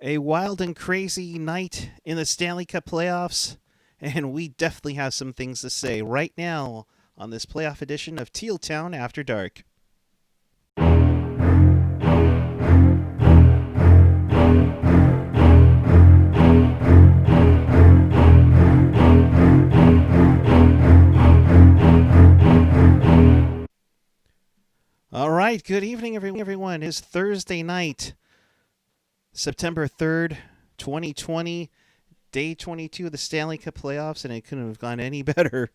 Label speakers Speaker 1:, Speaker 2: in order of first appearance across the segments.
Speaker 1: A wild and crazy night in the Stanley Cup playoffs, and we definitely have some things to say right now on this playoff edition of Teal Town After Dark. All right, good evening, everyone. It is Thursday night, September 3rd, 2020, day 22 of the Stanley Cup playoffs, and it couldn't have gone any better.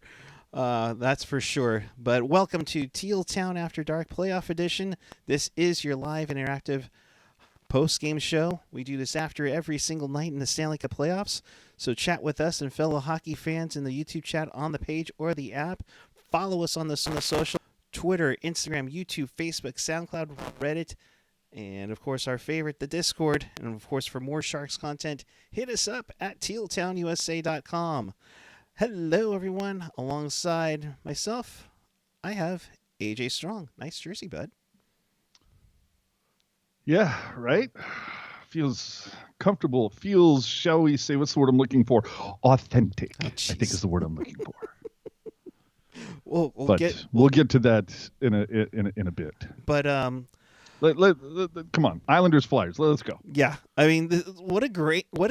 Speaker 1: That's for sure. But welcome to Teal Town After Dark Playoff Edition. This is your live interactive post-game show. We do this after every single night in the Stanley Cup playoffs. So chat with us and fellow hockey fans in the YouTube chat on the page or the app. Follow us on the social, Twitter, Instagram, YouTube, Facebook, SoundCloud, Reddit, and of course our favorite, the Discord. And of course, for more Sharks content, hit us up at tealtownusa.com. Hello, everyone. Alongside myself, I have AJ Strong. Nice jersey, bud.
Speaker 2: Yeah, right? Feels comfortable. Feels, shall we say, what's the word I'm looking for? Authentic, I think is the word I'm looking for. We'll get to that in a bit.
Speaker 1: But
Speaker 2: come on, Islanders Flyers. Let's go.
Speaker 1: Yeah, I mean, what a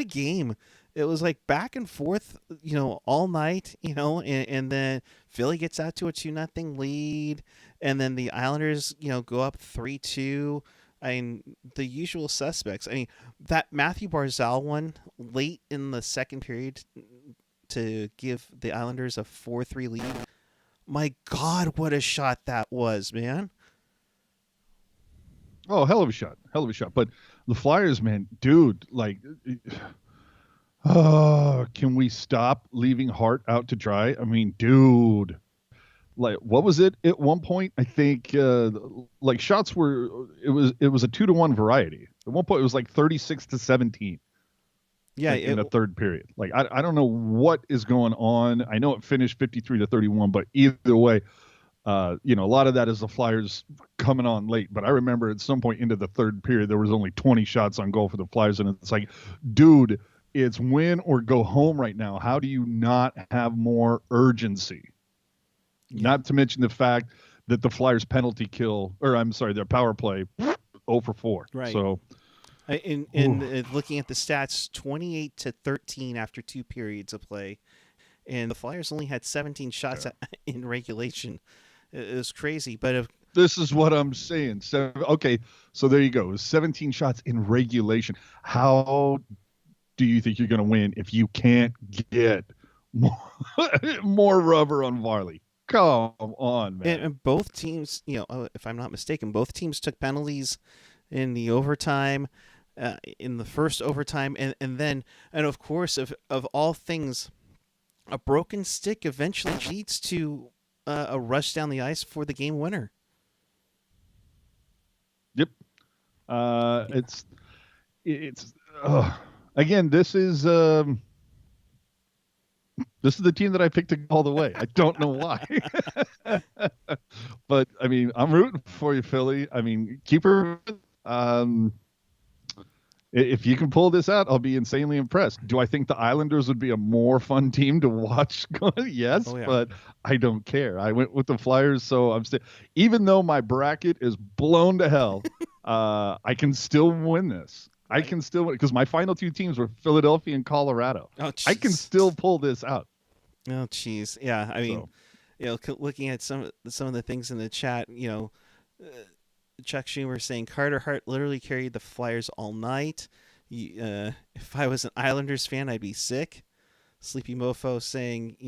Speaker 1: game. It was like back and forth, all night, and then Philly gets out to a 2-0 lead, and then the Islanders, go up 3-2. I mean, the usual suspects. I mean, that Matthew Barzal one late in the second period to give the Islanders a 4-3 lead. My God, what a shot that was, man.
Speaker 2: Oh, hell of a shot. But the Flyers, man, dude, can we stop leaving Hart out to dry? I mean, dude, what was it at one point? I think shots were, it was a 2-1 variety. At one point it was like 36-17.
Speaker 1: Yeah,
Speaker 2: in the third period. I don't know what is going on. I know it finished 53-31, but either way, a lot of that is the Flyers coming on late. But I remember at some point into the third period, there was only 20 shots on goal for the Flyers. And it's like, dude, it's win or go home right now. How do you not have more urgency? Yeah. Not to mention the fact that the Flyers penalty kill, or I'm sorry, their power play, 0 for 4.
Speaker 1: Right.
Speaker 2: So,
Speaker 1: in looking at the stats, 28-13 after 2 periods of play. And the Flyers only had 17 shots in regulation. It was crazy. But
Speaker 2: this is what I'm saying. Okay, so there you go. 17 shots in regulation. How do you think you're going to win if you can't get more rubber on Varley? Come on, man.
Speaker 1: And both teams, if I'm not mistaken, both teams took penalties in the overtime, in the first overtime. And of course, of all things, a broken stick eventually leads to a rush down the ice for the game winner.
Speaker 2: Yep. It's again, this is the team that I picked to go all the way. I don't know why. But I mean, I'm rooting for you, Philly. I mean, keep her. If you can pull this out, I'll be insanely impressed. Do I think the Islanders would be a more fun team to watch? Yes, oh, yeah. But I don't care. I went with the Flyers, so I'm still. Even though my bracket is blown to hell, I can still win this. Right. I can still win because my final 2 teams were Philadelphia and Colorado.
Speaker 1: Oh,
Speaker 2: I can still pull this out.
Speaker 1: Oh, jeez. Yeah, I mean, looking at some of the things in the chat, Chuck Schumer saying Carter Hart literally carried the Flyers all night. If I was an Islanders fan, I'd be sick. Sleepy Mofo saying,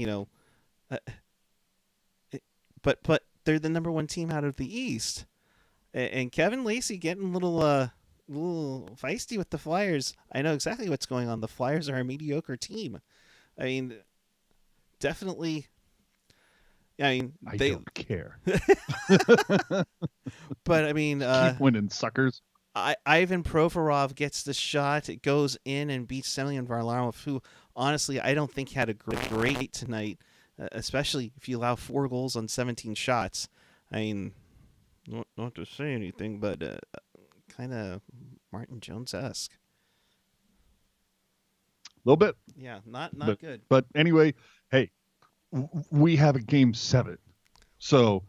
Speaker 1: but they're the number 1 team out of the East. And Kevin Lacey getting a little feisty with the Flyers. I know exactly what's going on. The Flyers are a mediocre team. I mean, definitely. I mean, they
Speaker 2: don't care.
Speaker 1: But I mean,
Speaker 2: keep winning, suckers.
Speaker 1: Ivan Provorov gets the shot. It goes in and beats Semyon Varlamov, who honestly I don't think had a great tonight, especially if you allow 4 goals on 17 shots. I mean, not to say anything, but kind of Martin Jones-esque.
Speaker 2: little bit,
Speaker 1: Yeah, not
Speaker 2: but
Speaker 1: good.
Speaker 2: but anyway, hey, we have a game 7, so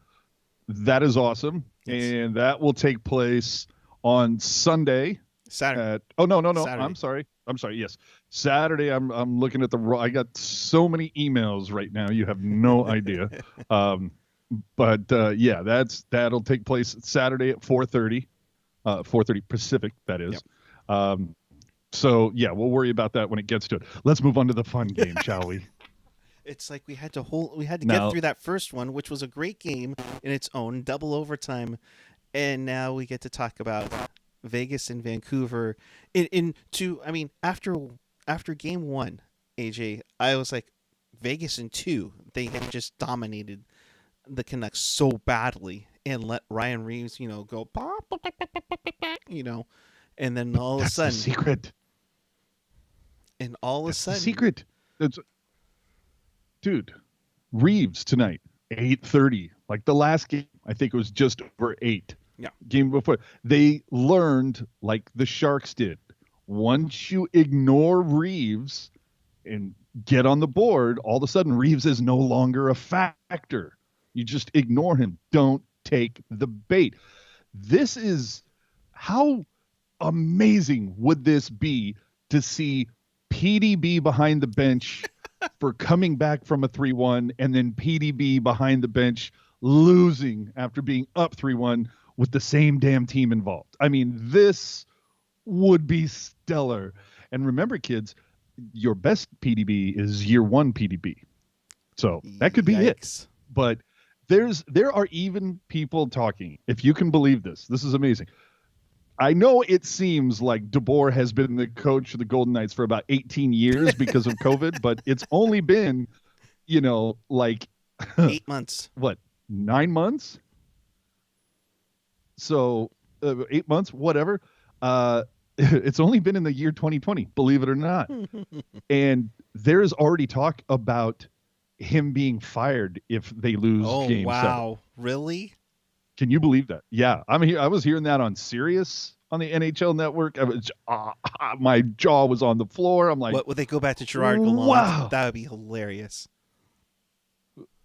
Speaker 2: that is awesome,
Speaker 1: Yes.
Speaker 2: and that will take place on Sunday
Speaker 1: Saturday.
Speaker 2: at. Oh no,
Speaker 1: Saturday.
Speaker 2: I'm sorry. Yes, Saturday. I'm looking at I got so many emails right now. You have no idea. Um, but yeah, that'll take place Saturday at 4:30, 4:30 Pacific. That
Speaker 1: Yep.
Speaker 2: is. Um, so yeah, we'll worry about that when it gets to it. Let's move on to the fun game, shall we?
Speaker 1: It's like we had to get
Speaker 2: Now,
Speaker 1: through that first one, which was a great game in its own, double overtime, and now we get to talk about Vegas and Vancouver. I mean, after game 1, AJ, I was like, Vegas in 2, they had just dominated the Canucks so badly and let Ryan Reeves, go, you know, and then all of a
Speaker 2: that's the
Speaker 1: sudden,
Speaker 2: secret.
Speaker 1: and all of a
Speaker 2: That's the
Speaker 1: sudden,
Speaker 2: secret. That's dude. Reeves tonight, 8:30. Like the last game, I think it was just over 8.
Speaker 1: yeah,
Speaker 2: Game before, they learned like the Sharks did. Once you ignore Reeves and get on the board, all of a sudden Reeves is no longer a factor. You just ignore him. Don't take the bait. This is how amazing would this be to see PDB behind the bench for coming back from a 3-1 and then PDB behind the bench losing after being up 3-1 with the same damn team involved. I mean, this would be stellar. And remember, kids, your best PDB is year 1 PDB. So that could be it.
Speaker 1: yikes.
Speaker 2: But there are even people talking, if you can believe this. This is amazing. I know it seems like DeBoer has been the coach of the Golden Knights for about 18 years because of COVID, but it's only been, like
Speaker 1: 8 months.
Speaker 2: what, 9 months? So 8 months, whatever. It's only been in the year 2020, believe it or not. And there is already talk about him being fired if they lose
Speaker 1: Oh
Speaker 2: game 7.
Speaker 1: wow, really?
Speaker 2: Can you believe that? Yeah, I was hearing that on Sirius on the NHL Network. My jaw was on the floor. I'm like,
Speaker 1: What would they go back to Gerard Gallant?
Speaker 2: wow.
Speaker 1: That would be hilarious.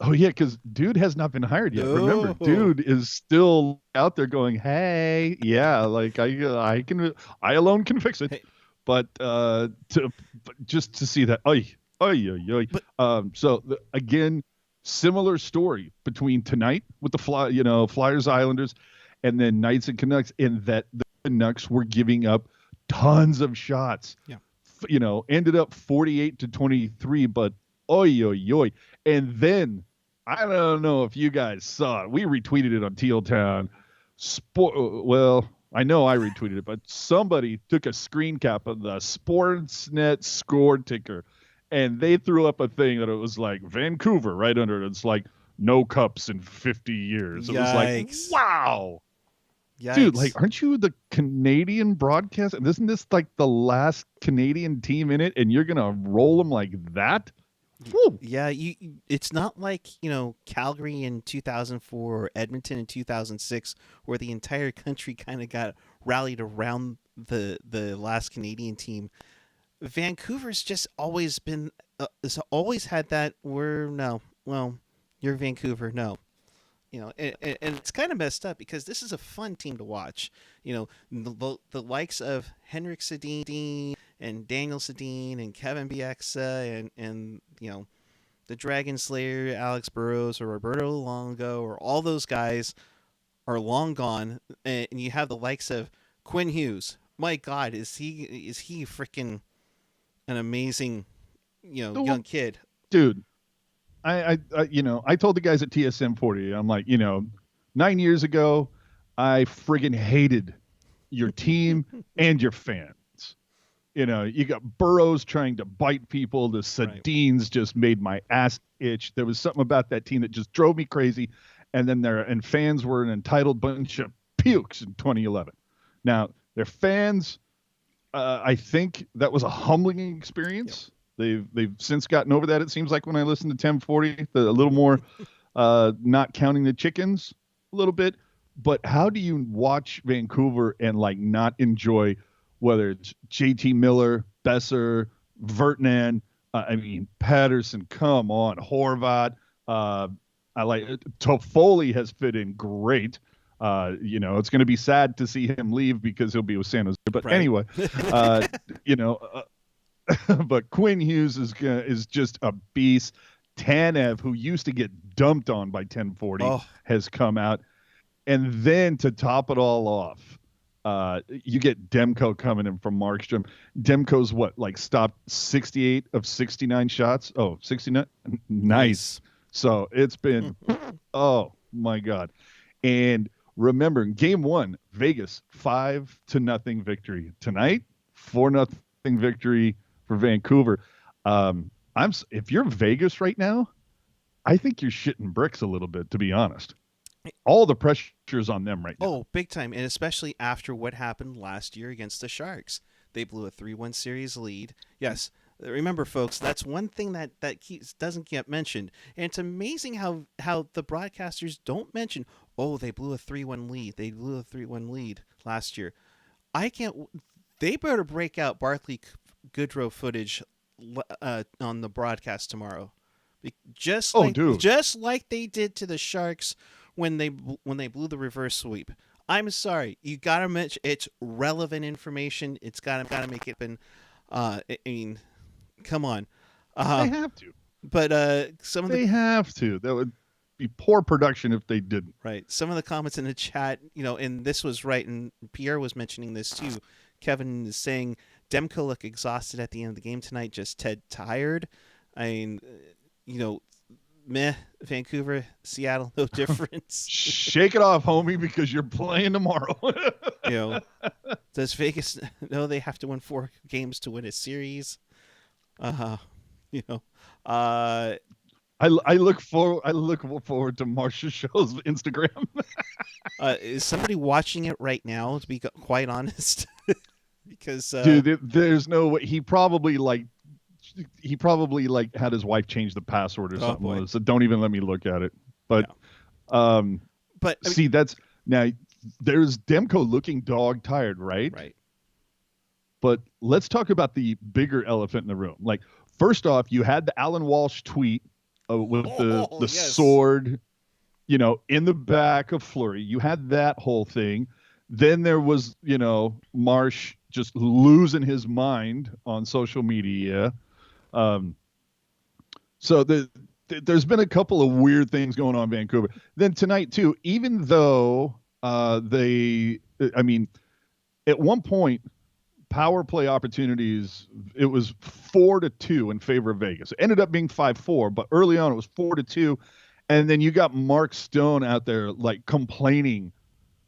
Speaker 2: Oh yeah, because dude has not been hired yet.
Speaker 1: No.
Speaker 2: Remember, dude is still out there going, "Hey, yeah, like I alone can fix it."
Speaker 1: Hey.
Speaker 2: But just to see that,
Speaker 1: But
Speaker 2: again, similar story between tonight with the Flyers Islanders, and then Knights and Canucks, in that the Canucks were giving up tons of shots.
Speaker 1: Yeah.
Speaker 2: Ended up 48-23, but and then I don't know if you guys saw it. We retweeted it on Teal Town. Well, I know I retweeted it, but somebody took a screen cap of the Sportsnet score ticker, and they threw up a thing that it was like Vancouver right under it. It's like no cups in 50 years. It was like,
Speaker 1: Yikes.
Speaker 2: wow.
Speaker 1: Yikes.
Speaker 2: Dude, like, aren't you the Canadian broadcast? And isn't this like the last Canadian team in it, and you're going to roll them like that? Whew.
Speaker 1: Yeah, it's not like, Calgary in 2004 or Edmonton in 2006 where the entire country kind of got rallied around the last Canadian team. Vancouver's just always been has always had that you're Vancouver, no. And it's kind of messed up because this is a fun team to watch. The likes of Henrik Sedin and Daniel Sedin and Kevin Bieksa and the Dragon Slayer, Alex Burrows or Roberto Longo, or all those guys are long gone, and you have the likes of Quinn Hughes. My God, is he freaking an amazing young kid?
Speaker 2: Dude, I told the guys at TSM 40, I'm like, 9 years ago, I friggin' hated your team and your fans. You got Burrows trying to bite people. The Sedins just made my ass itch. There was something about that team that just drove me crazy. And then fans were an entitled bunch of pukes in 2011. Now, their fans, I think that was a humbling experience. Yep. They've since gotten over that. It seems like when I listen to 1040, a little more not counting the chickens a little bit. But how do you watch Vancouver and like not enjoy whether it's JT Miller, Besser, Vertnan. I mean, Patterson, come on. Horvat. I like Toffoli has fit in great. It's going to be sad to see him leave because he'll be with San Jose. But
Speaker 1: Right.
Speaker 2: anyway, you know, but Quinn Hughes is just a beast. Tanev, who used to get dumped on by 1040,
Speaker 1: Oh,
Speaker 2: has come out. And then to top it all off, you get Demko coming in from Markstrom. Demko's stopped 68 of 69 shots. Oh, 69. Nice.
Speaker 1: nice.
Speaker 2: So it's been, oh my God. And remember, game one, Vegas 5-0 victory. Tonight, 4-0 victory for Vancouver. If you're Vegas right now, I think you're shitting bricks a little bit, to be honest. All the pressure's on them right now.
Speaker 1: Oh, big time. And especially after what happened last year against the Sharks. They blew a 3-1 series lead. Yes, remember, folks, that's one thing that doesn't get mentioned. And it's amazing how the broadcasters don't mention, oh, they blew a 3-1 lead. They blew a 3-1 lead last year. I can't. They better break out Barclay Goodrow footage on the broadcast tomorrow.
Speaker 2: Dude.
Speaker 1: Just like they did to the Sharks when they blew the reverse sweep. I'm sorry, you gotta mention it's relevant information. It's gotta make it happen. I mean, come on.
Speaker 2: They have to.
Speaker 1: But
Speaker 2: they have to. That would be poor production if they didn't.
Speaker 1: Right. Some of the comments in the chat, and this was right, and Pierre was mentioning this too. Kevin is saying Demko looked exhausted at the end of the game tonight, just tired. I mean, meh. Vancouver, Seattle, no difference.
Speaker 2: Shake it off, homie, because you're playing tomorrow.
Speaker 1: Does Vegas know they have to win 4 games to win a series? I
Speaker 2: look forward to Marcia Show's Instagram.
Speaker 1: Is somebody watching it right now? To be quite honest, because
Speaker 2: dude, there's no way. He probably had his wife change the password or something.
Speaker 1: Boy.
Speaker 2: So don't even let me look at it. But,
Speaker 1: but
Speaker 2: that's now there's Demko looking dog tired, right?
Speaker 1: Right.
Speaker 2: But let's talk about the bigger elephant in the room. Like, first off, you had the Alan Walsh tweet with the
Speaker 1: yes.
Speaker 2: sword, in the back of Fleury. You had that whole thing. Then there was, Marsh just losing his mind on social media. So there's been a couple of weird things going on in Vancouver. Then tonight, too, even though at one point, power play opportunities, it was 4-2 in favor of Vegas. It ended up being 5-4, but early on it was 4-2. And then you got Mark Stone out there complaining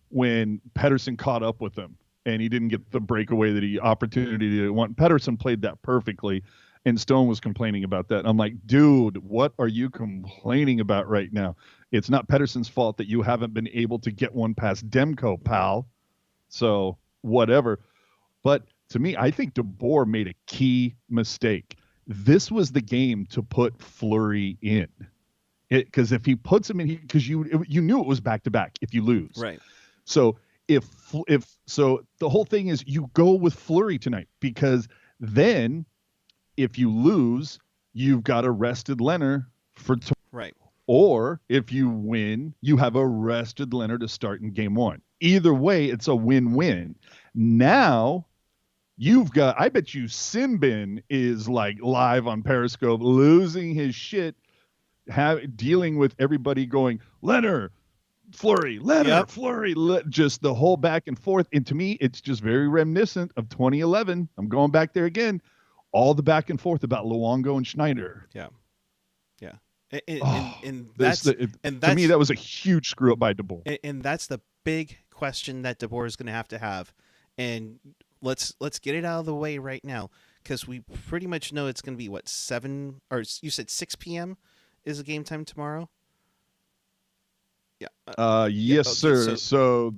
Speaker 2: when Pettersson caught up with him and he didn't get the breakaway opportunity to want. Pettersson played that perfectly, and Stone was complaining about that. And I'm like, dude, what are you complaining about right now? It's not Pettersson's fault that you haven't been able to get one past Demko, pal. So whatever. But to me, I think DeBoer made a key mistake. This was the game to put Fleury in. Because if he puts him in, because you knew it was back to back if you lose.
Speaker 1: Right.
Speaker 2: So if the whole thing is you go with Fleury tonight, because then if you lose, you've got a rested Leonard for tomorrow.
Speaker 1: Right.
Speaker 2: Or if you win, you have a rested Leonard to start in game one. Either way, it's a win-win. Now I bet you Sinbin is live on Periscope, losing his shit, dealing with everybody going, Leonard, Fleury, Leonard, Fleury, just the whole back and forth. And to me, it's just very reminiscent of 2011. I'm going back there again. All the back and forth about Luongo and Schneider.
Speaker 1: Yeah.
Speaker 2: To me, that was a huge screw up by DeBoer.
Speaker 1: And that's the big question that DeBoer is going to have. And let's get it out of the way right now, because we pretty much know it's going to be 7, or you said 6 p.m. is the game time tomorrow. Yeah.
Speaker 2: Yes, sir. So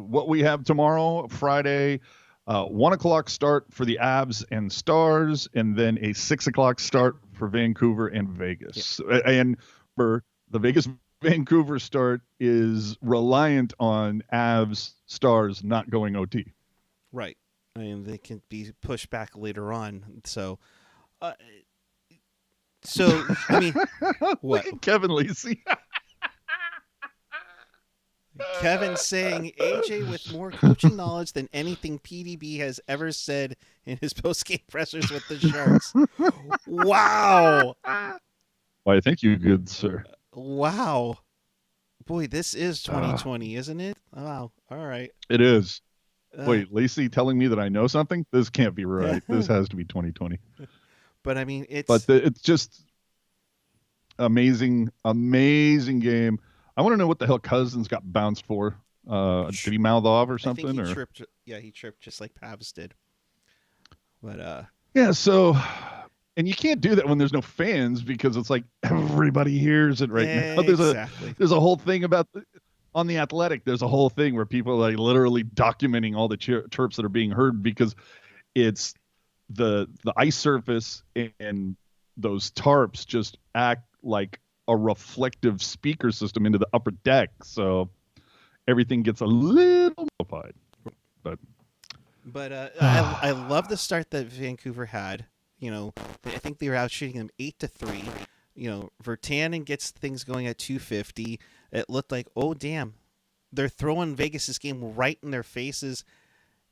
Speaker 2: what we have tomorrow, Friday, 1 o'clock start for the Avs and Stars, and then a 6 o'clock start for Vancouver and Vegas. Yeah. And for the Vegas Vancouver start is reliant on Avs Stars not going OT.
Speaker 1: Right. I mean, they can be pushed back later on. So Uh, so I mean, what?
Speaker 2: Look at Kevin Lacey.
Speaker 1: Kevin saying AJ with more coaching knowledge than anything PDB has ever said in his post-game pressers with the Sharks. Wow.
Speaker 2: Why, thank you, good sir.
Speaker 1: Wow. Boy, this is 2020, isn't it? Wow. All right.
Speaker 2: It is.
Speaker 1: Uh,
Speaker 2: Wait, Lacey telling me that I know something? This can't be right. This has to be 2020.
Speaker 1: But I mean,
Speaker 2: It's just amazing, amazing game. I want to know what the hell Cousins got bounced for. Did he mouth off or something?
Speaker 1: I think he tripped. Yeah, he tripped just like Pavs did. But
Speaker 2: yeah. So, and you can't do that when there's no fans because it's like everybody hears it right now. There's a whole thing about on The Athletic. There's a whole thing where people are like literally documenting all the chirps that are being heard because it's the ice surface and those tarps just act like a reflective speaker system into the upper deck, so everything gets a little modified.
Speaker 1: But I love the start that Vancouver had. You know, I think they were out shooting them 8-3. You know, Virtanen gets things going at 250. It looked like, oh damn, they're throwing Vegas's game right in their faces,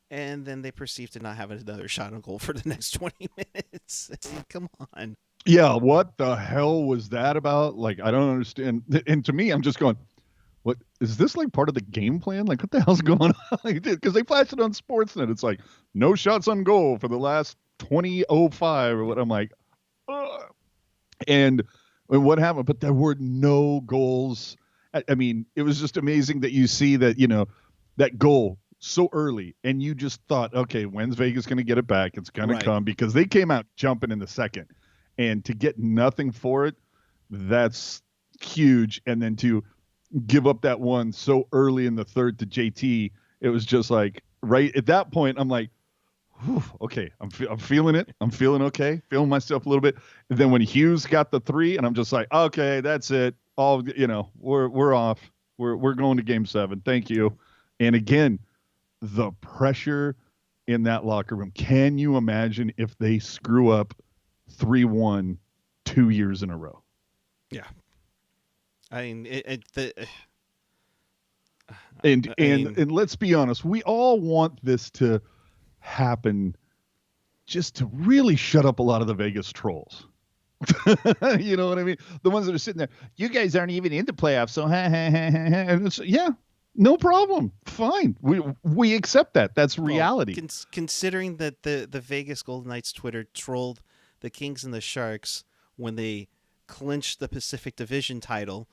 Speaker 1: and then they proceed to not have another shot on goal for the next 20 minutes. Come on.
Speaker 2: Yeah, what the hell was that about? Like, I don't understand. And to me, I'm just going, what is this like part of the game plan? Like, what the hell's going on? Because they flashed it on Sportsnet. It's like no shots on goal for the last 20:05 or what. I'm like, ugh. And what happened? But there were no goals. I mean, it was just amazing that you see that, you know, that goal so early, and you just thought, okay, when's Vegas going to get it back? It's going to come, because they came out jumping in the second. And to get nothing for it, that's huge. And then to give up that one so early in the third to JT, it was just like, right at that point, I'm like, okay, I'm feeling it. I'm feeling okay, feeling myself a little bit. And then when Hughes got the 3, and I'm just like, okay, that's it. All, you know, we're off. We're going to Game 7. Thank you. And again, the pressure in that locker room. Can you imagine if they screw up 3-1 2 years in a row?
Speaker 1: Yeah. I mean,
Speaker 2: and let's be honest, we all want this to happen just to really shut up a lot of the Vegas trolls. You know what I mean? The ones that are sitting there, you guys aren't even in the playoffs, so and it's, yeah, no problem, fine, we accept that. That's reality.
Speaker 1: Well, considering that the Vegas Golden Knights Twitter trolled the Kings and the Sharks when they clinched the Pacific Division title,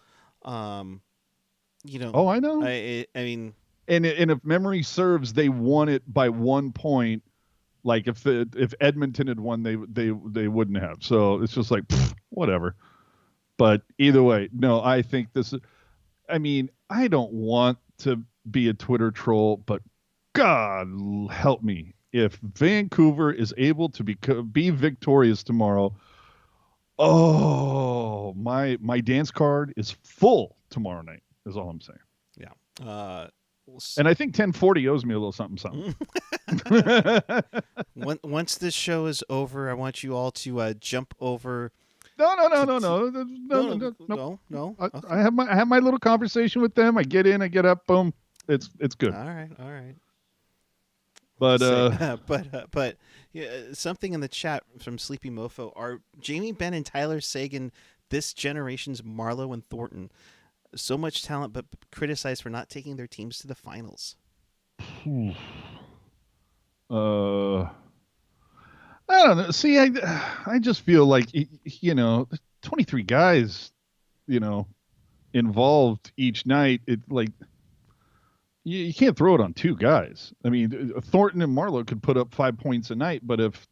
Speaker 1: you know.
Speaker 2: Oh, I know.
Speaker 1: I mean,
Speaker 2: and if memory serves, they won it by 1 point. Like if Edmonton had won, they wouldn't have. So it's just like, whatever. But either way, no, I think this. I mean, I don't want to be a Twitter troll, but God help me if Vancouver is able to be victorious tomorrow. Oh, my dance card is full tomorrow night. Is all I'm saying.
Speaker 1: Yeah.
Speaker 2: And I think 1040 owes me a little something.
Speaker 1: Once this show is over, I want you all to jump over. No. Okay.
Speaker 2: I have my little conversation with them. I get in, I get up, boom. It's good.
Speaker 1: All right.
Speaker 2: But
Speaker 1: yeah, something in the chat from Sleepy Mofo: are Jamie Benn and Tyler Seguin this generation's Marlowe and Thornton? So much talent, but criticized for not taking their teams to the finals.
Speaker 2: I don't know. See, I just feel like, you know, 23 guys, you know, involved each night. It like you can't throw it on 2 guys. I mean, Thornton and Marlowe could put up 5 points a night, but if,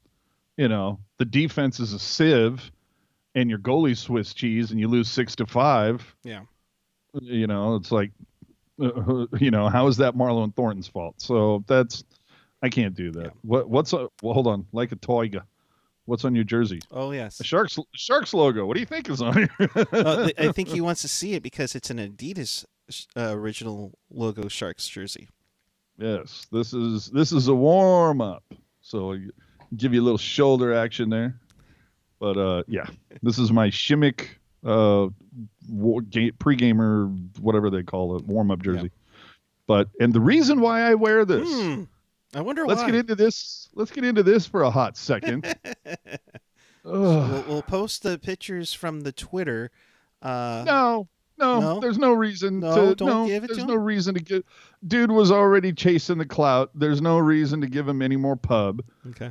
Speaker 2: you know, the defense is a sieve and your goalie's Swiss cheese and you lose 6-5,
Speaker 1: yeah.
Speaker 2: You know, it's like, you know, how is that Marlowe and Thornton's fault? So I can't do that. Yeah. Well, hold on, like a toiga. What's on your jersey?
Speaker 1: Oh yes,
Speaker 2: the Sharks logo. What do you think is on here?
Speaker 1: I think he wants to see it because it's an Adidas original logo Sharks jersey.
Speaker 2: Yes, this is a warm up. So I'll give you a little shoulder action there. But yeah, this is my Shimmick pre-gamer, whatever they call it, warm-up jersey. And the reason why I wear this,
Speaker 1: I wonder
Speaker 2: let's
Speaker 1: why.
Speaker 2: get into this. Let's get into this for a hot second.
Speaker 1: So we'll post the pictures from the Twitter.
Speaker 2: No,
Speaker 1: No?
Speaker 2: there's no reason
Speaker 1: No,
Speaker 2: to.
Speaker 1: don't give it
Speaker 2: There's
Speaker 1: to
Speaker 2: no
Speaker 1: him?
Speaker 2: reason to get. Dude was already chasing the clout. There's no reason to give him any more pub.
Speaker 1: Okay.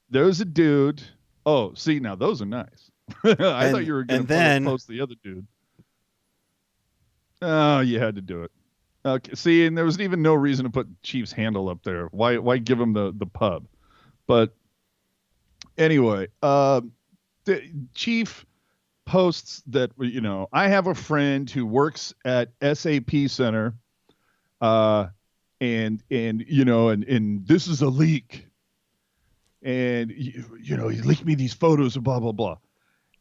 Speaker 2: There's a dude. Oh, see, now those are nice. I thought you were going to post the other dude. Oh, you had to do it. Okay, see, and there was even no reason to put Chief's handle up there. Why give him the pub? But anyway, the Chief posts that, I have a friend who works at SAP Center, and this is a leak, and he leaked me these photos of blah blah blah,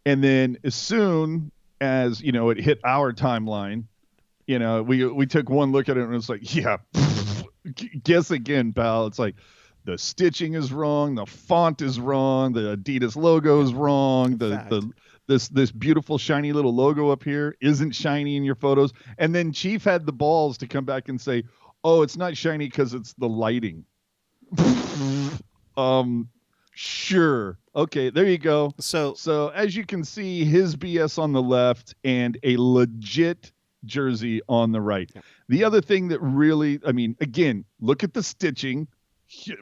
Speaker 2: and then as soon as it hit our timeline, we took one look at it and it was like, yeah, guess again, pal. It's like the stitching is wrong, the font is wrong, the Adidas logo is wrong, this beautiful shiny little logo up here isn't shiny in your photos. And then Chief had the balls to come back and say, oh, it's not shiny because it's the lighting. Sure. Okay, there you go. So as you can see, his BS on the left and a legit jersey on the right. Yeah. The other thing that really, again, look at the stitching,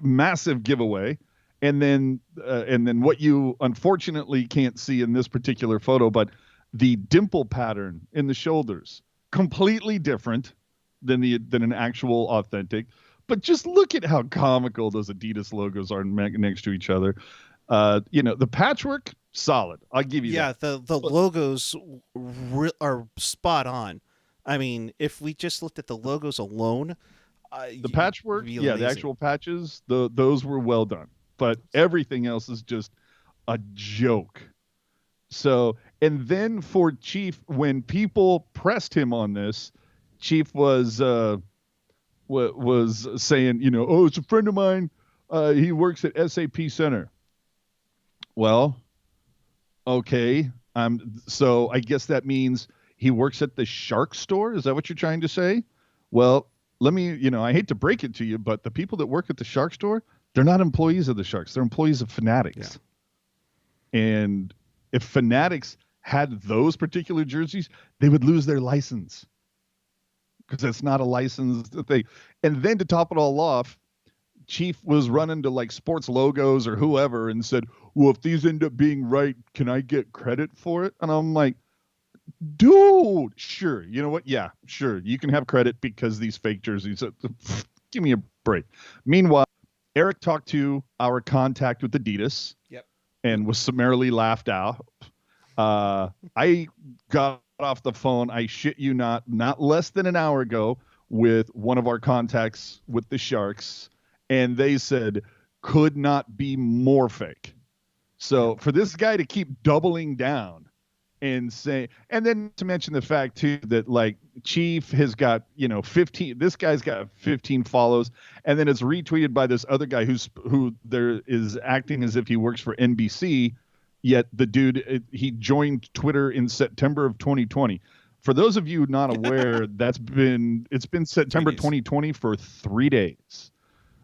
Speaker 2: massive giveaway. And then what you unfortunately can't see in this particular photo, but the dimple pattern in the shoulders, completely different than an actual authentic. But just look at how comical those Adidas logos are next to each other. The patchwork, solid. I'll give you that.
Speaker 1: Yeah, the logos are spot on. If we just looked at the logos alone,
Speaker 2: the patchwork, the actual patches, those were well done. But everything else is just a joke. So, and then for Chief, when people pressed him on this, Chief was saying, oh, it's a friend of mine. He works at SAP Center. Well, okay. So I guess that means he works at the Shark store. Is that what you're trying to say? Well, let me, I hate to break it to you, but the people that work at the Shark store, they're not employees of the Sharks. They're employees of Fanatics. Yeah. And if Fanatics had those particular jerseys, they would lose their license because it's not a licensed thing. And then to top it all off, Chief was running to like Sports Logos or whoever and said, well, if these end up being right, can I get credit for it? And I'm like, dude, sure. You know what? Yeah, sure. You can have credit because these fake jerseys, give me a break. Meanwhile, Eric talked to our contact with Adidas.
Speaker 1: Yep.
Speaker 2: And was summarily laughed out. I got off the phone, I shit you not less than an hour ago with one of our contacts with the Sharks, and they said could not be more fake. So for this guy to keep doubling down and say, and then to mention the fact too that like Chief has got 15, this guy's got 15 follows, and then it's retweeted by this other guy who there is acting as if he works for NBC, yet the dude, he joined Twitter in September of 2020. For those of you not aware, it's been September 2020 for 3 days.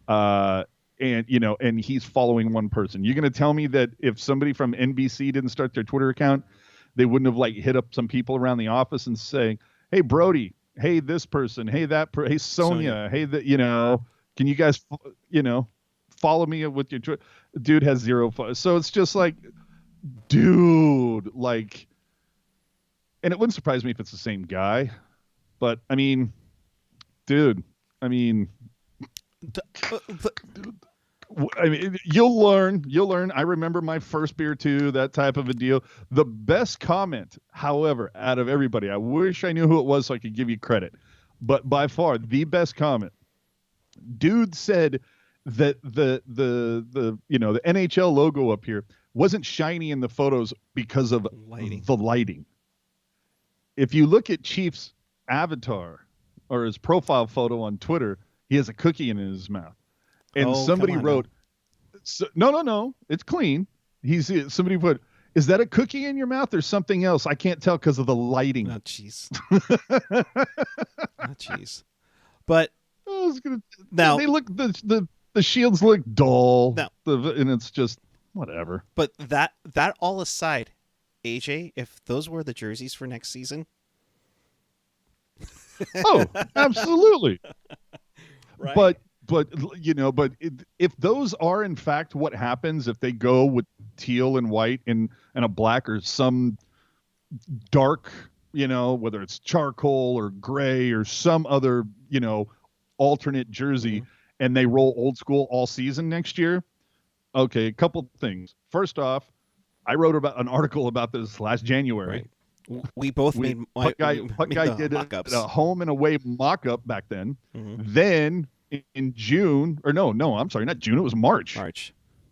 Speaker 2: And he's following one person. You're going to tell me that if somebody from NBC didn't start their Twitter account, they wouldn't have hit up some people around the office and saying, hey, Brody, hey, this person, hey, hey, Sonia, hey, can you guys, follow me with your Twitter? Dude has 0 followers. So it's just like, dude, and it wouldn't surprise me if it's the same guy, but dude, you'll learn. I remember my first beer too, that type of a deal. The best comment, however, out of everybody, I wish I knew who it was so I could give you credit, but by far the best comment, dude said that the NHL logo up here wasn't shiny in the photos because of the lighting. If you look at Chief's avatar or his profile photo on Twitter, he has a cookie in his mouth. And somebody wrote, no, it's clean. Somebody put, Is that a cookie in your mouth or something else? I can't tell because of the lighting.
Speaker 1: Oh, jeez. Oh, jeez. But
Speaker 2: I was gonna,
Speaker 1: now,
Speaker 2: they look the shields look dull.
Speaker 1: now,
Speaker 2: And it's just whatever.
Speaker 1: but that all aside, AJ, if those were the jerseys for next season,
Speaker 2: Oh, absolutely.
Speaker 1: right?
Speaker 2: But if those are in fact what happens, if they go with teal and white and a black or some dark, whether it's charcoal or gray or some other, alternate jersey, and they roll old school all season next year. Okay, a couple things. First off, I wrote about an article about this last January.
Speaker 1: Right. We both made
Speaker 2: Puck guy did a home and away mock-up back then. Then in June, or no, I'm sorry, not June, it was March.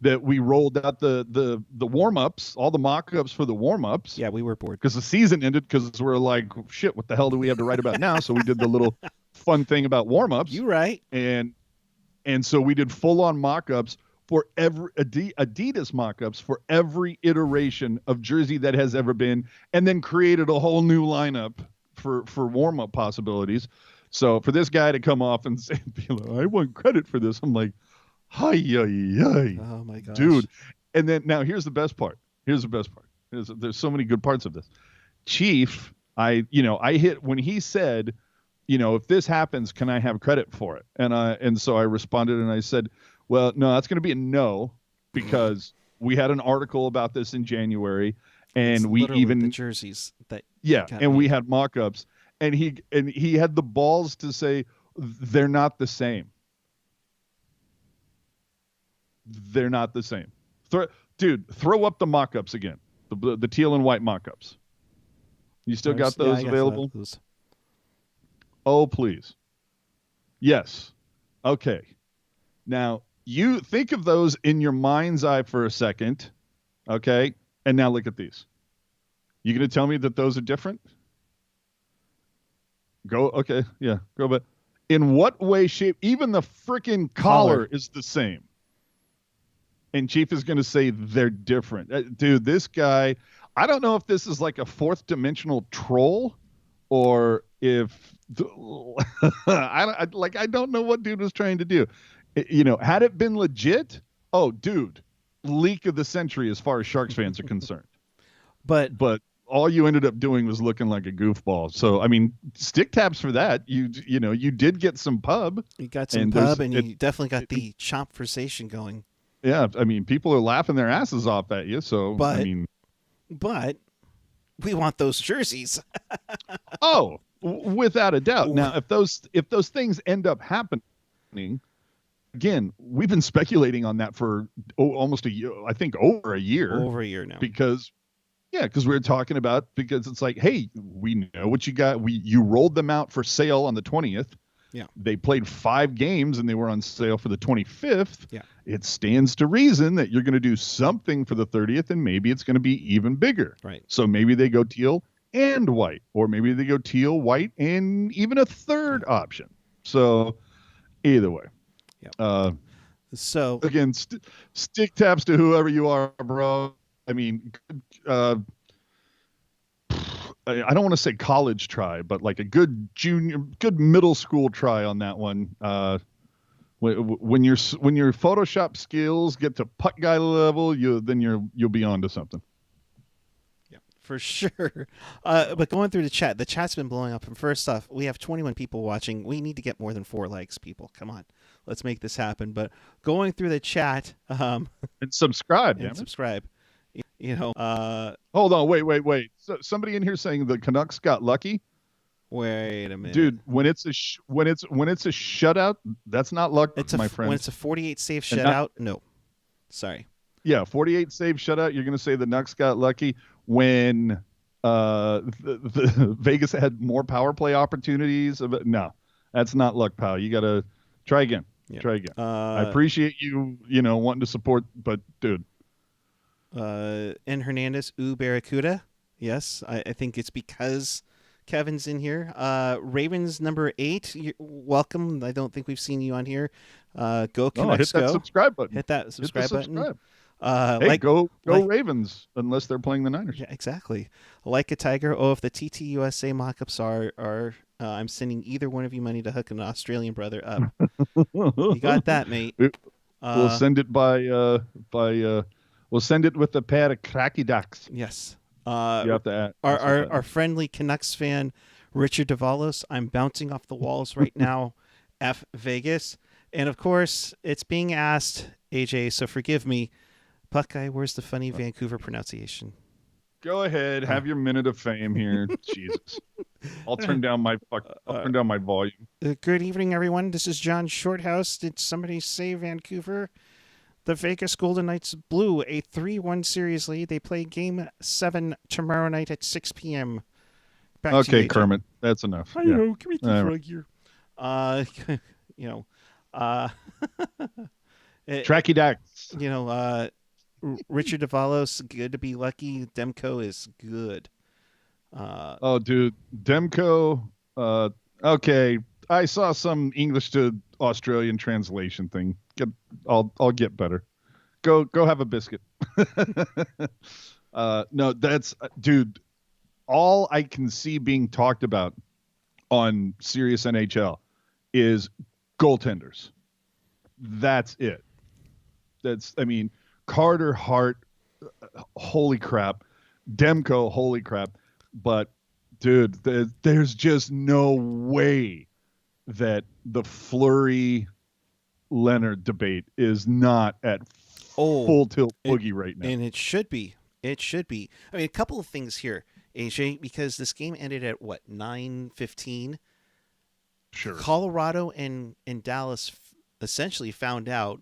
Speaker 2: That we rolled out the warm-ups, all the mock-ups for the warm-ups.
Speaker 1: Yeah, we were bored.
Speaker 2: Because the season ended, because we're like, shit, what the hell do we have to write about now? So we did the little fun thing about warm-ups.
Speaker 1: You right.
Speaker 2: And so we did full-on mock-ups for every Adidas mock-ups for every iteration of jersey that has ever been, and then created a whole new lineup for warm-up possibilities. So for this guy to come off and say, I want credit for this, I'm like, hi.
Speaker 1: Oh my gosh,
Speaker 2: dude. And then now here's the best part. There's so many good parts of this. Chief, I hit when he said, if this happens, can I have credit for it? And so I responded and I said, well, no, that's going to be a no, because we had an article about this in January, and we even
Speaker 1: the jerseys that
Speaker 2: and we had mock-ups, and he had the balls to say they're not the same. They're not the same. Throw up the mock-ups again. The teal and white mock-ups. You still got those available? Oh, please. Yes. Okay. Now, you think of those in your mind's eye for a second, okay? And now look at these. You going to tell me that those are different? Okay, yeah, go. But in what way, shape, even the freaking collar is the same. And Chief is going to say they're different. Dude, this guy, I don't know if this is like a fourth dimensional troll, or if I don't know what dude was trying to do. Had it been legit, oh, dude, leak of the century as far as Sharks fans are concerned. But all you ended up doing was looking like a goofball. So, I mean, stick taps for that. You did get some pub.
Speaker 1: You got some pub, and you definitely got the chopversation going.
Speaker 2: Yeah, I mean, people are laughing their asses off at you. So,
Speaker 1: but we want those jerseys.
Speaker 2: Oh, without a doubt. Now, if those things end up happening, again, we've been speculating on that for almost a year. I think over a year.
Speaker 1: Over a year now.
Speaker 2: Because we're talking about, because it's like, hey, we know what you got. You rolled them out for sale on the 20th.
Speaker 1: Yeah.
Speaker 2: They played 5 games and they were on sale for the 25th.
Speaker 1: Yeah.
Speaker 2: It stands to reason that you're going to do something for the 30th, and maybe it's going to be even bigger.
Speaker 1: Right.
Speaker 2: So maybe they go teal and white, or maybe they go teal, white, and even a third option. So either way.
Speaker 1: Yeah. So
Speaker 2: again, stick taps to whoever you are, bro. I mean, I don't want to say college try, but like a good middle school try on that one. When your Photoshop skills get to puck guy level, you'll be onto something.
Speaker 1: Yeah, for sure. But going through the chat's been blowing up. And first off, we have 21 people watching. We need to get more than 4 likes, people. Come on, let's make this happen. But going through the chat,
Speaker 2: and subscribe. Hold on, wait. So somebody in here saying the Canucks got lucky.
Speaker 1: Wait a minute,
Speaker 2: dude. When it's a shutout, that's not luck, my friend.
Speaker 1: When it's a 48 save shutout, no. Sorry.
Speaker 2: Yeah, 48 save shutout. You're gonna say the Canucks got lucky when the Vegas had more power play opportunities. No, that's not luck, pal. You gotta try again.
Speaker 1: Yeah.
Speaker 2: Try again. I appreciate you wanting to support, but dude.
Speaker 1: And Hernandez, Barracuda. Yes, I think it's because Kevin's in here. Ravens number 8. Welcome. I don't think we've seen you on here. Go Canucks,
Speaker 2: hit that
Speaker 1: go.
Speaker 2: subscribe button.
Speaker 1: Hit that subscribe button.
Speaker 2: Hey,
Speaker 1: like
Speaker 2: go
Speaker 1: like
Speaker 2: Ravens! Unless they're playing the Niners.
Speaker 1: yeah, exactly. Like a tiger. Oh, if the TTUSA mockups are I'm sending either one of you money to hook an Australian brother up. You got that, mate.
Speaker 2: We'll
Speaker 1: Uh,
Speaker 2: send it by we'll send it with a pair of cracky ducks.
Speaker 1: yes.
Speaker 2: You have to
Speaker 1: Our,
Speaker 2: ask what
Speaker 1: our
Speaker 2: that
Speaker 1: our
Speaker 2: is.
Speaker 1: friendly Canucks fan, Richard Davalos. I'm bouncing off the walls right now. F Vegas, and of course it's being asked, AJ. So forgive me, Buckeye. Where's the funny Vancouver pronunciation?
Speaker 2: Go ahead,
Speaker 1: Uh,
Speaker 2: have your minute of fame here. Jesus. I'll
Speaker 1: uh,
Speaker 2: turn down my volume.
Speaker 1: good evening, everyone. This is John Shorthouse. Did somebody say Vancouver? The Vegas Golden Knights blew a 3-1 series lead. They play Game 7 tomorrow night at 6 p.m. Back to
Speaker 2: Okay,
Speaker 1: you, AJ.
Speaker 2: Kermit, that's enough.
Speaker 1: I
Speaker 2: Yeah.
Speaker 1: know. Give me the
Speaker 2: All right.
Speaker 1: frog here. Uh, you know, uh,
Speaker 2: Tracky Dax.
Speaker 1: you know, Richard Davalos, good to be lucky. Demko is good. Uh,
Speaker 2: Oh, dude, Demko. Okay, I saw some English to Australian translation thing. I'll get better. Go have a biscuit. No, that's dude. All I can see being talked about on Sirius NHL is goaltenders. That's it. I mean, Carter Hart, holy crap. Demko, holy crap. But, dude, there's just no way that the Fleury Leonard debate is not at
Speaker 1: oh,
Speaker 2: full tilt
Speaker 1: it,
Speaker 2: boogie right now.
Speaker 1: and it should be. It should be. I mean, a couple of things here, AJ, because this game ended at what 9:15.
Speaker 2: Sure.
Speaker 1: Colorado and Dallas essentially found out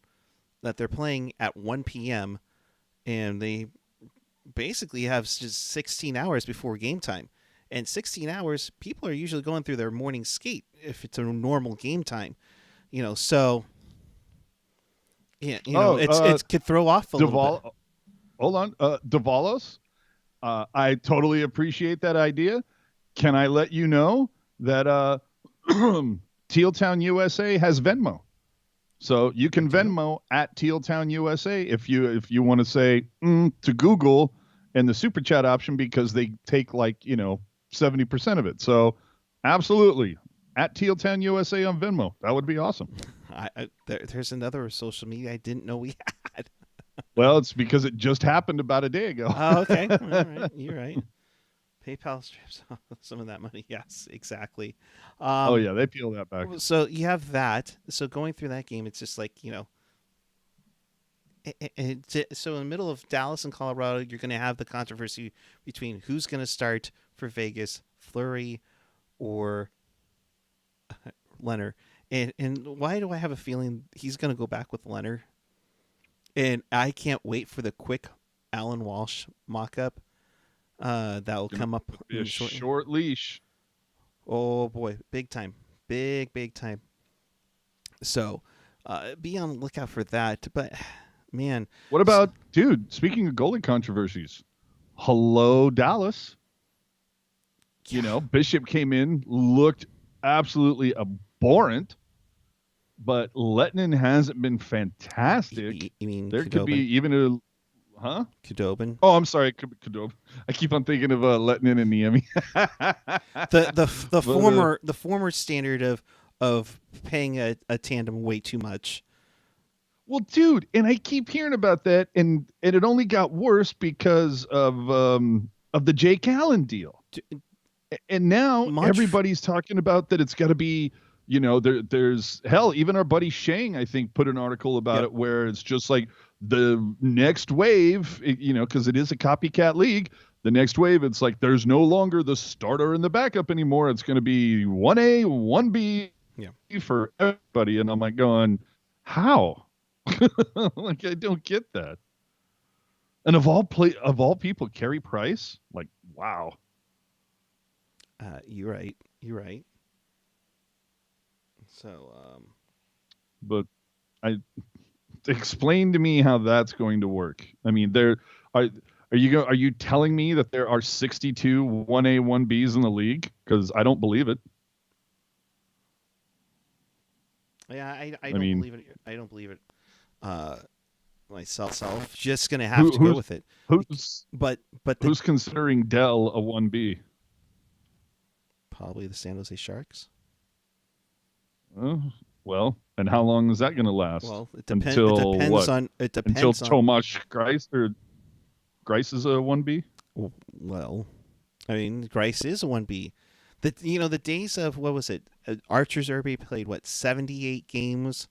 Speaker 1: that they're playing at 1 p.m. and they basically have just 16 hours before game time. And 16 hours, people are usually going through their morning skate if it's a normal game time. So yeah,
Speaker 2: Oh,
Speaker 1: it's could throw off a little bit.
Speaker 2: hold on. Davalos, I totally appreciate that idea. Can I let you know that Teal Town USA has Venmo? So you can Venmo at Teal Town USA if you want to say to Google and the super chat option because they take 70% of it. So absolutely at Teal Town USA on Venmo. That would be awesome.
Speaker 1: There's another social media I didn't know we had.
Speaker 2: Well, it's because it just happened about a day ago.
Speaker 1: Oh, okay. All right. You're right. PayPal strips off some of that money. Yes, exactly.
Speaker 2: Oh yeah, they peel that back.
Speaker 1: So you have that. So going through that game, it's just like so in the middle of Dallas and Colorado, you're going to have the controversy between who's going to start for Vegas, Fleury or Leonard. And why do I have a feeling he's going to go back with Leonard? And I can't wait for the quick Alan Walsh mock-up that will come up.
Speaker 2: Be a short leash.
Speaker 1: Oh boy, big time, big time. So be on the lookout for that. But man,
Speaker 2: what about dude? Speaking of goalie controversies, hello Dallas. Bishop came in, looked absolutely abhorrent, but Lettinen hasn't been fantastic.
Speaker 1: You mean
Speaker 2: there
Speaker 1: Kudobin?
Speaker 2: could be even a
Speaker 1: Kudobin?
Speaker 2: Oh, I'm sorry, Kudobin. I keep on thinking of Lettinen and Niemi.
Speaker 1: the former standard of paying a tandem way too much.
Speaker 2: Well, dude, and I keep hearing about that, and it only got worse because of the Jake Allen deal. And now everybody's talking about that it's got to be, there's hell, even our buddy Shang, I think, put an article about it where it's just like the next wave, because it is a copycat league. The next wave, it's like there's no longer the starter and the backup anymore. It's going to be 1A, 1B for everybody. And I'm like going, how? Like, I don't get that. And of all people, Carey Price, like, wow.
Speaker 1: You're right. So,
Speaker 2: but explain to me how that's going to work. I mean, are you telling me that there are 62 1A 1Bs in the league? Because I don't believe it.
Speaker 1: Yeah, I don't believe it. I don't believe it. myself. Just gonna have
Speaker 2: Who,
Speaker 1: to go
Speaker 2: who's
Speaker 1: with it.
Speaker 2: who's
Speaker 1: But the
Speaker 2: who's considering Dell a 1B?
Speaker 1: probably the San Jose Sharks.
Speaker 2: Uh, well, and how long is that going to last?
Speaker 1: Well, it
Speaker 2: Until
Speaker 1: depends
Speaker 2: what?
Speaker 1: on
Speaker 2: Until Tomas Grice is a 1B?
Speaker 1: well, I mean, Grice is a 1B. The days of what was it? Archer Zerbe played 78 games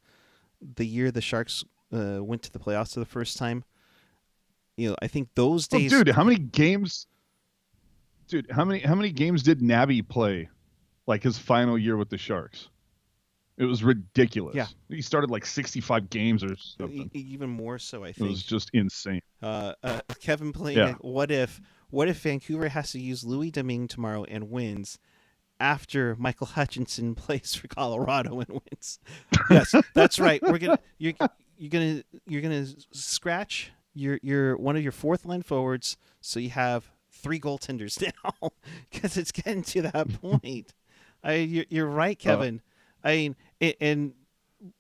Speaker 1: the year the Sharks went to the playoffs for the first time. I think those
Speaker 2: Oh,
Speaker 1: days.
Speaker 2: dude, how many games? Dude, how many games did Nabby play? Like his final year with the Sharks? It was ridiculous.
Speaker 1: Yeah.
Speaker 2: He started like 65 games or something.
Speaker 1: Even more so, I
Speaker 2: It
Speaker 1: think.
Speaker 2: was just insane.
Speaker 1: Kevin playing.
Speaker 2: Yeah.
Speaker 1: What if Vancouver has to use Louis Domingue tomorrow and wins, after Michael Hutchinson plays for Colorado and wins? Yes, that's right. You're gonna scratch your one of your fourth line forwards, so you have 3 goaltenders now, because it's getting to that point. You're right, Kevin. And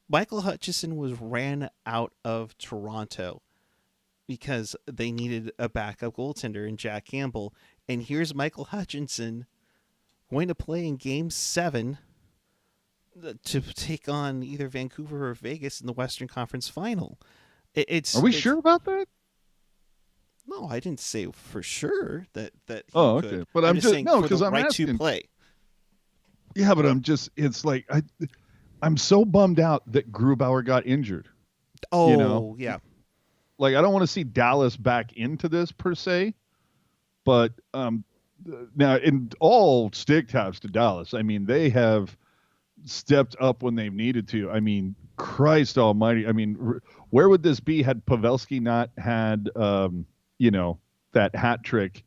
Speaker 1: Michael Hutchison was ran out of Toronto because they needed a backup goaltender in Jack Campbell. And here's Michael Hutchinson going to play in Game 7 to take on either Vancouver or Vegas in the Western Conference Final.
Speaker 2: Are we sure about that?
Speaker 1: No, I didn't say for sure that he
Speaker 2: Oh,
Speaker 1: could.
Speaker 2: okay. But I'm just
Speaker 1: saying
Speaker 2: no,
Speaker 1: for
Speaker 2: because
Speaker 1: the
Speaker 2: I'm
Speaker 1: right
Speaker 2: asking.
Speaker 1: to play.
Speaker 2: Yeah, but it's like I'm so bummed out that Grubauer got injured.
Speaker 1: Oh, yeah.
Speaker 2: Like I don't want to see Dallas back into this per se, but now in all stick taps to Dallas, I mean they have stepped up when they've needed to. I mean, Christ Almighty. I mean, where would this be had Pavelski not had that hat trick?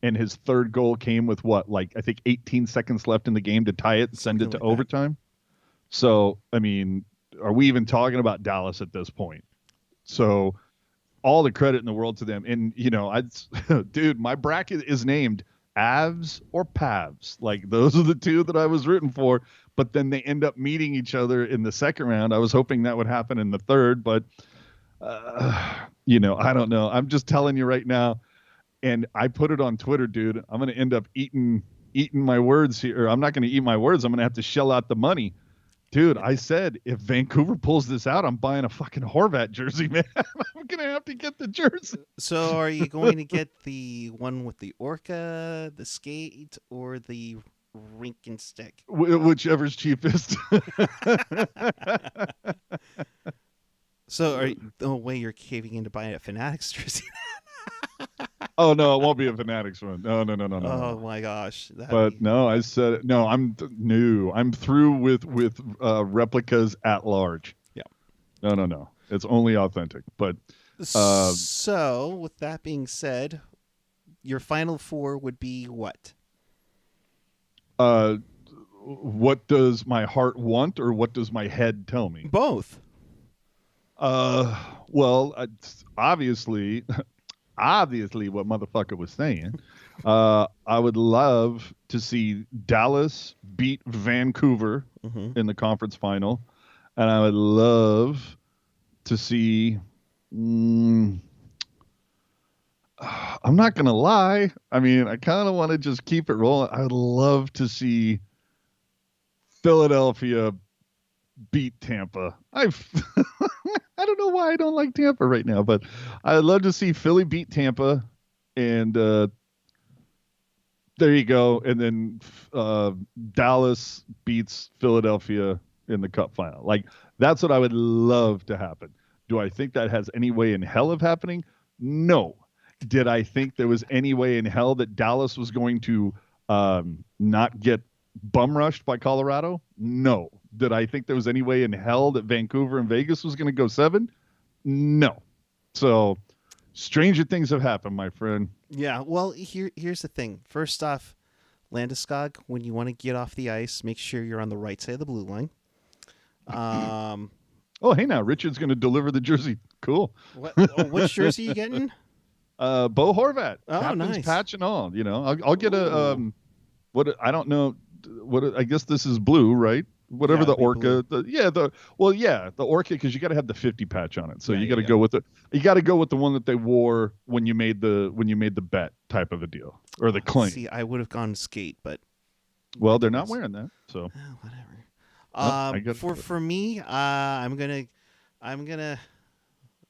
Speaker 2: And his third goal came with I think 18 seconds left in the game to tie it and send it to overtime. So, I mean, are we even talking about Dallas at this point? So, all the credit in the world to them. And, dude, my bracket is named Avs or Pavs. Like, those are the two that I was rooting for. But then they end up meeting each other in the second round. I was hoping that would happen in the third. But, I don't know. I'm just telling you right now. And I put it on Twitter, dude. I'm going to end up eating my words here. Or I'm not going to eat my words. I'm going to have to shell out the money. Dude, I said, if Vancouver pulls this out, I'm buying a fucking Horvat jersey, man. I'm going to have to get the jersey.
Speaker 1: So are you going to get the one with the orca, the skate, or the rink and stick?
Speaker 2: Whichever's cheapest.
Speaker 1: So you're caving into buying a Fanatics jersey?
Speaker 2: Oh, no, it won't be a Fanatics one. No.
Speaker 1: Oh, my gosh.
Speaker 2: No, I said, no, I'm new. I'm through with replicas at large.
Speaker 1: Yeah.
Speaker 2: No. It's only authentic. But
Speaker 1: so, with that being said, your final 4 would be what?
Speaker 2: What does my heart want, or what does my head tell me?
Speaker 1: Both.
Speaker 2: Well, obviously what motherfucker was saying. I would love to see Dallas beat Vancouver in the conference final, and I would love to see. I'm not gonna lie. I mean, I kind of want to just keep it rolling. I would love to see Philadelphia beat Tampa. I don't know why I don't like Tampa right now, but I'd love to see Philly beat Tampa, and there you go. And then Dallas beats Philadelphia in the Cup final. Like, that's what I would love to happen. Do I think that has any way in hell of happening? No. Did I think there was any way in hell that Dallas was going to not get bum rushed by Colorado? No. Did I think there was any way in hell that Vancouver and Vegas was going to go 7? No. So stranger things have happened, my friend.
Speaker 1: Yeah. Well, here's the thing. First off, Landeskog, when you want to get off the ice, make sure you're on the right side of the blue line.
Speaker 2: Oh, hey now, Richard's going to deliver the jersey. Cool.
Speaker 1: Which jersey are you getting?
Speaker 2: Bo Horvat.
Speaker 1: Oh,
Speaker 2: Captain's
Speaker 1: nice.
Speaker 2: patch and all. I'll get a what I don't know. What I guess this is blue, right? whatever
Speaker 1: Yeah,
Speaker 2: the
Speaker 1: it'll be
Speaker 2: Orca.
Speaker 1: blue.
Speaker 2: The Orca, because you got to have the 50 patch on it. So
Speaker 1: Yeah,
Speaker 2: you got
Speaker 1: yeah,
Speaker 2: to
Speaker 1: yeah.
Speaker 2: go with the one that they wore when you made the bet type of a deal, or the claim.
Speaker 1: See, I would have gone skate, but my
Speaker 2: Well, they're not
Speaker 1: goodness.
Speaker 2: wearing that, so
Speaker 1: Whatever.
Speaker 2: I got to
Speaker 1: For
Speaker 2: do it.
Speaker 1: me, I'm gonna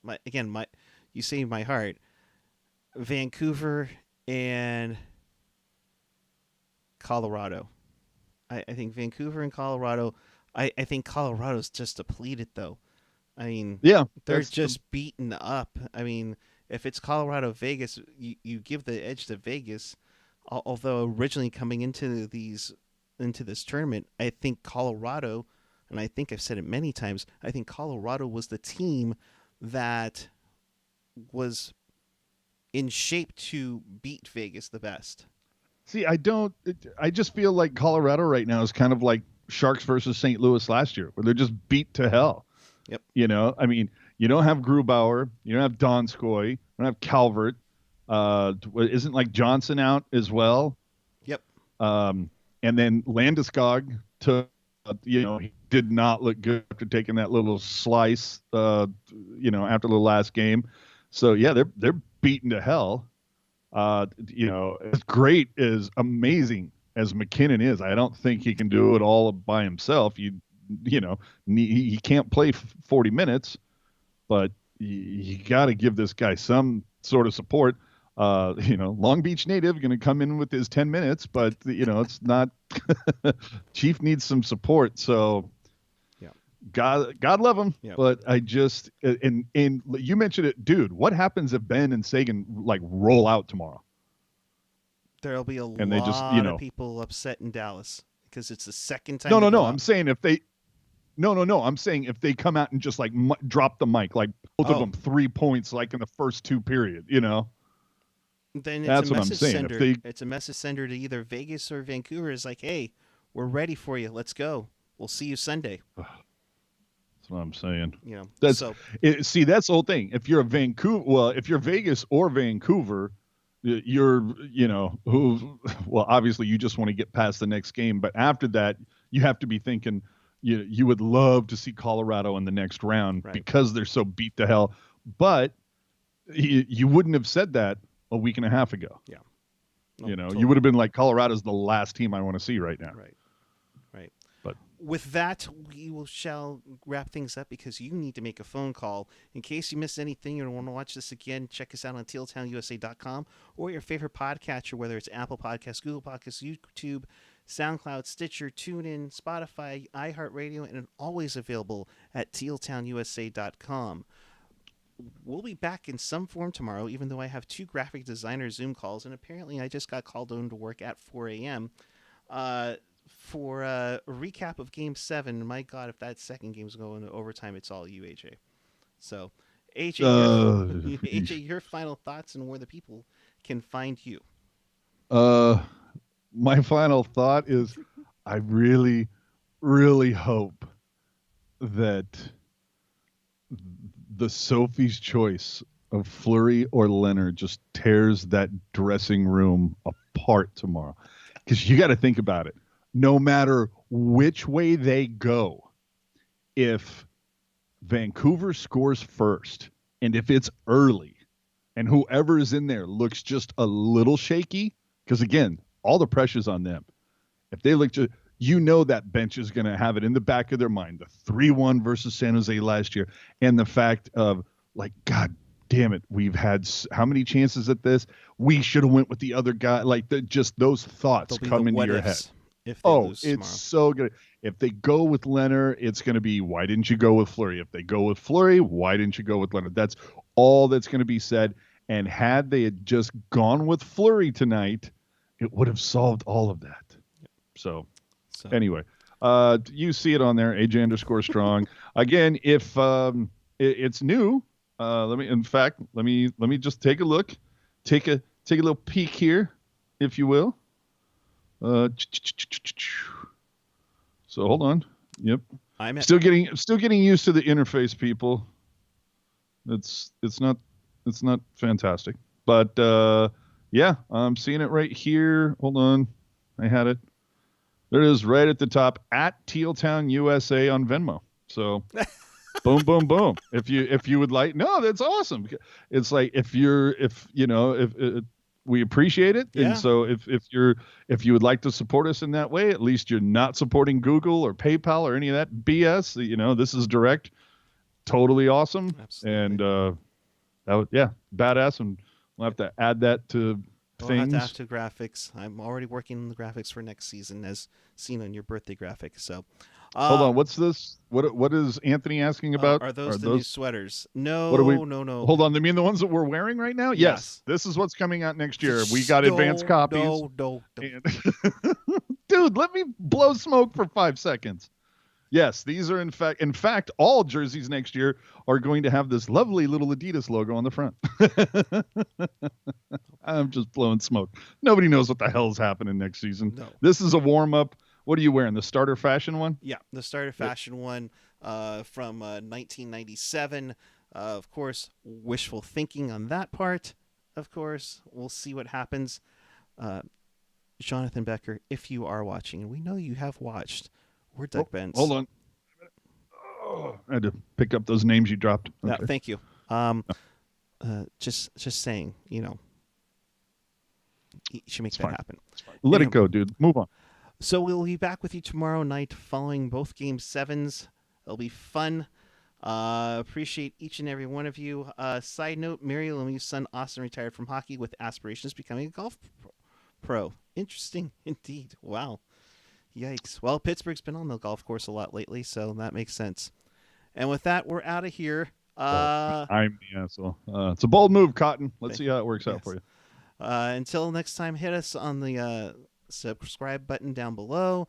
Speaker 1: my you saved my heart. Vancouver and Colorado. I think Vancouver and Colorado. I think Colorado's just depleted though. I mean,
Speaker 2: Yeah,
Speaker 1: they're
Speaker 2: that's the
Speaker 1: just beaten up. I mean, if it's Colorado Vegas, you give the edge to Vegas. Although originally coming into this tournament, I think Colorado, and I think I've said it many times, I think Colorado was the team that was in shape to beat Vegas the best.
Speaker 2: See, I don't. I just feel like Colorado right now is kind of like Sharks versus St. Louis last year, where they're just beat to hell.
Speaker 1: Yep.
Speaker 2: I mean, you don't have Grubauer, you don't have Donskoy, you don't have Calvert. Isn't like Johnson out as well?
Speaker 1: Yep.
Speaker 2: Um, and then Landeskog he did not look good after taking that little slice, after the last game. So yeah, they're beaten to hell. As great as amazing as McKinnon is, I don't think he can do it all by himself. He can't play 40 minutes, but you got to give this guy some sort of support. Long Beach native going to come in with his 10 minutes, but it's not. Chief needs some support. So
Speaker 1: Yeah.
Speaker 2: God love him,
Speaker 1: Yep.
Speaker 2: but I just and you mentioned it, dude. What happens if Ben and Sagan like roll out tomorrow?
Speaker 1: There'll be a
Speaker 2: And they just
Speaker 1: lot of people upset in Dallas because it's the second time
Speaker 2: no
Speaker 1: they
Speaker 2: no
Speaker 1: go
Speaker 2: no. I'm
Speaker 1: out.
Speaker 2: saying if they no. I'm saying if they come out and just like drop the mic, like both of
Speaker 1: Oh,
Speaker 2: them 3 points, like in the first two period.
Speaker 1: then it's a
Speaker 2: That's what I'm
Speaker 1: message
Speaker 2: saying. If
Speaker 1: sender.
Speaker 2: they
Speaker 1: It's a message sender to either Vegas or Vancouver. Is like, hey, we're ready for you. Let's go. We'll see you Sunday.
Speaker 2: That's what I'm saying. That's
Speaker 1: So
Speaker 2: See, that's the whole thing. If you're Vegas or Vancouver, well, obviously you just want to get past the next game, but after that, you have to be thinking you would love to see Colorado in the next round
Speaker 1: right.
Speaker 2: because they're so beat to hell. But you wouldn't have said that a week and a half ago.
Speaker 1: Yeah.
Speaker 2: You
Speaker 1: Totally.
Speaker 2: would have been like, Colorado's the last team I want to see right now.
Speaker 1: Right. Right.
Speaker 2: But
Speaker 1: With that, shall wrap things up because you need to make a phone call. In case you missed anything or want to watch this again, check us out on tealtownusa.com or your favorite podcatcher, whether it's Apple Podcasts, Google Podcasts, YouTube, SoundCloud, Stitcher, TuneIn, Spotify, iHeartRadio, and always available at tealtownusa.com. We'll be back in some form tomorrow, even though I have 2 graphic designer Zoom calls, and apparently I just got called in to work at 4 a.m. For a recap of Game 7. My God, if that second game's going to overtime, it's all you, AJ. So, AJ, AJ, your final thoughts and where the people can find you.
Speaker 2: My final thought is I really, really hope that the Sophie's choice of Fleury or Leonard just tears that dressing room apart tomorrow. Because you got to think about it. No matter which way they go, if Vancouver scores first and if it's early and whoever is in there looks just a little shaky, because again, all the pressure's on them. If they look just, that bench is going to have it in the back of their mind, the 3-1 versus San Jose last year, and the fact of, like, God damn it, we've had how many chances at this? We should have went with the other guy. Like, just those thoughts come into your head.
Speaker 1: If they lose
Speaker 2: it's
Speaker 1: tomorrow.
Speaker 2: so good. If they go with Leonard, it's going to be, why didn't you go with Fleury? If they go with Fleury, why didn't you go with Leonard? That's all that's going to be said. And had they had just gone with Fleury tonight, it would have solved all of that. So anyway, you see it on there, AJ_strong. Again, if it's new, let me just take a look, take a little peek here, if you will. So hold on. Yep. I'm still getting used to the interface, people. It's not fantastic, but yeah, I'm seeing it right here. Hold on, I had it. There it is right at the top at Teal Town USA on Venmo. So boom, boom, boom. If you would like, no, that's awesome. It's like if we appreciate it, and
Speaker 1: Yeah.
Speaker 2: so if you would like to support us in that way, at least you're not supporting Google or PayPal or any of that BS. This is direct, totally awesome,
Speaker 1: Absolutely.
Speaker 2: and badass, and we'll have to add that to
Speaker 1: We'll have to
Speaker 2: things.
Speaker 1: have to graphics. I'm already working on the graphics for next season, as seen on your birthday graphic. So,
Speaker 2: Hold on, what's this? What is Anthony asking about?
Speaker 1: are those
Speaker 2: Are
Speaker 1: the new
Speaker 2: those
Speaker 1: sweaters?
Speaker 2: what are we?
Speaker 1: No, no, no.
Speaker 2: Hold on, you mean the ones that we're wearing right now? Yes,
Speaker 1: Yes.
Speaker 2: this is what's coming out next year. We got advanced
Speaker 1: No,
Speaker 2: copies.
Speaker 1: no, no, no.
Speaker 2: And dude, let me blow smoke for 5 seconds. Yes, these are in fact, all jerseys next year are going to have this lovely little Adidas logo on the front. I'm just blowing smoke. Nobody knows what the hell's happening next season.
Speaker 1: No.
Speaker 2: This is a warm up. What are you wearing? The starter fashion one?
Speaker 1: Yeah, the starter fashion one from 1997. Of course, wishful thinking on that part. Of course, we'll see what happens. Jonathan Becker, if you are watching, and we know you have watched, we're Doug Benz.
Speaker 2: Hold on. Oh, I had to pick up those names you dropped.
Speaker 1: Okay.
Speaker 2: Okay.
Speaker 1: Thank you. Just saying, you should make that happen.
Speaker 2: Let it go, dude. Move on.
Speaker 1: So we'll be back with you tomorrow night following both Game 7s. It'll be fun. Appreciate each and every one of you. Side note, Mary Louise's son Austin retired from hockey with aspirations of becoming a golf pro. Interesting indeed. Wow. Yikes. Well, Pittsburgh's been on the golf course a lot lately, so that makes sense. And with that, we're out of here.
Speaker 2: It's a bold move, Cotton. Let's see how it works out for you.
Speaker 1: Until next time, hit us on the subscribe button down below.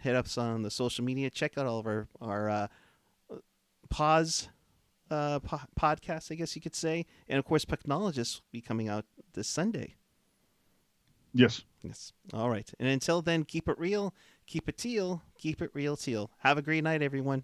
Speaker 1: Hit us on the social media. Check out all of our podcasts, I guess you could say. And, of course, Technologists will be coming out this Sunday.
Speaker 2: Yes.
Speaker 1: All right. And until then, keep it real, keep it teal, keep it real teal. Have a great night, everyone.